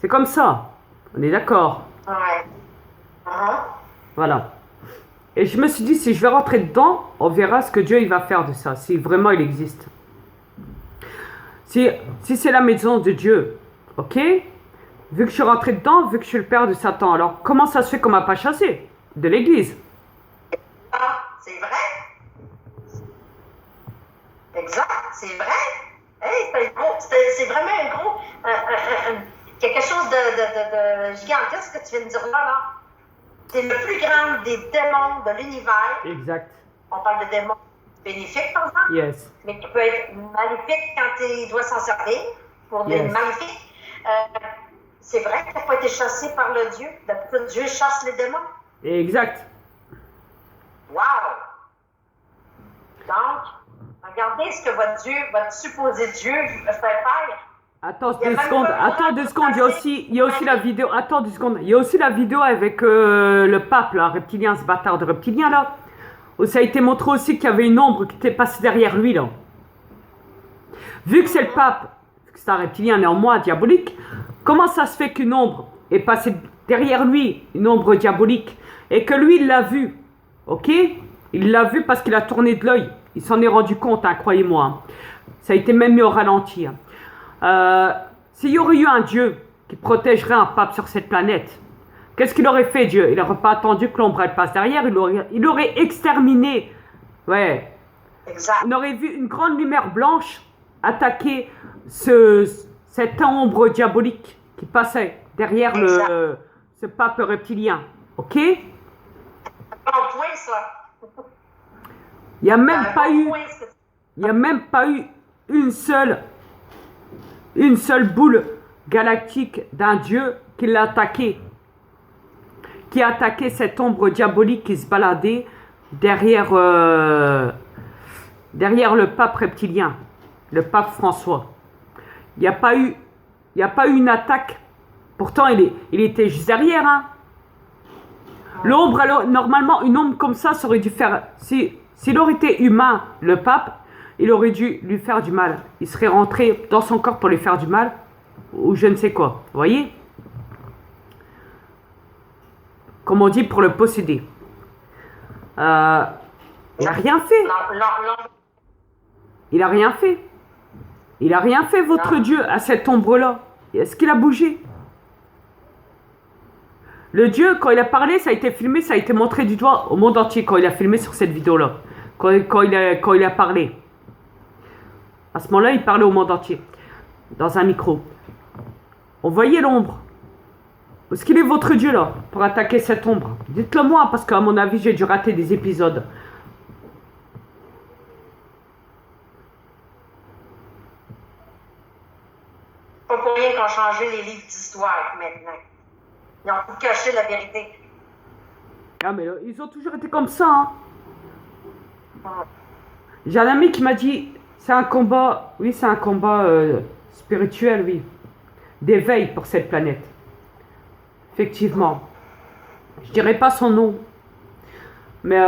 C'est comme ça. On est d'accord. Ouais. Mhm. Voilà. Et je me suis dit, si je vais rentrer dedans, on verra ce que Dieu il va faire de ça, si vraiment il existe. Si, si c'est la maison de Dieu, ok? Vu que je suis rentré dedans, vu que je suis le père de Satan, alors comment ça se fait qu'on m'a pas chassé de l'église? Ah, c'est vrai. Exact, c'est vrai. Hey, c'est vraiment un gros, quelque chose de gigantesque que tu viens de dire là. C'est le plus grand des démons de l'univers. Exact. On parle de démons bénéfiques, par exemple, Yes. mais qui peut être maléfique quand il doit s'en servir pour des Yes. maléfiques. C'est vrai que tu n'as pas été chassé par le Dieu. D'habitude, Dieu chasse les démons. Exact. Wow! Donc, regardez ce que votre Dieu, votre supposé Dieu fait faire. Attends Il y a deux même secondes, pas le attends droit deux de secondes, passer. il y a aussi la vidéo, attends 2 secondes, il y a aussi la vidéo avec le pape là, reptilien, ce bâtard de reptilien là, où ça a été montré aussi qu'il y avait une ombre qui était passée derrière lui là. Vu que c'est le pape, vu que c'est un reptilien néanmoins diabolique, comment ça se fait qu'une ombre est passée derrière lui, une ombre diabolique, et que lui il l'a vu, ok? Il l'a vu parce qu'il a tourné de l'œil, il s'en est rendu compte, hein, croyez-moi. Hein. Ça a été même mis au ralenti. Hein. S'il y aurait eu un Dieu qui protégerait un pape sur cette planète, qu'est-ce qu'il aurait fait Dieu? Il n'aurait pas attendu que l'ombre elle passe derrière, il aurait exterminé. Ouais. Exact. On aurait vu une grande lumière blanche attaquer cette ombre diabolique qui passait derrière ce pape reptilien. Ok? Bon point, ça. Il n'y a même pas bon eu, point, il y a même pas eu une seule boule galactique d'un dieu qui l'a attaqué, qui a attaqué cette ombre diabolique qui se baladait derrière le pape reptilien, le pape François. Il n'y a pas eu une attaque. Pourtant, il était juste derrière. Hein. L'ombre, alors, normalement, une ombre comme ça aurait dû faire. S'il aurait été humain, le pape, il aurait dû lui faire du mal. Il serait rentré dans son corps pour lui faire du mal, ou je ne sais quoi. Vous voyez? Comme on dit, pour le posséder. Il n'a rien fait. Il n'a rien fait. Il n'a rien fait, votre Dieu, à cette ombre-là. Est-ce qu'il a bougé? Le Dieu, quand il a parlé, ça a été filmé, ça a été montré du doigt au monde entier quand il a filmé sur cette vidéo-là. Quand il a parlé. À ce moment-là, il parlait au monde entier. Dans un micro. On voyait l'ombre. Où est-ce qu'il est votre Dieu là pour attaquer cette ombre? Dites-le moi parce qu'à mon avis j'ai dû rater des épisodes. Pas pour rien qu'on changé les livres d'histoire maintenant. Ils ont tout caché la vérité. Ah mais là, ils ont toujours été comme ça. Hein. J'ai un ami qui m'a dit c'est un combat, oui c'est un combat spirituel, oui. D'éveil pour cette planète. Effectivement. Je dirais pas son nom. Mais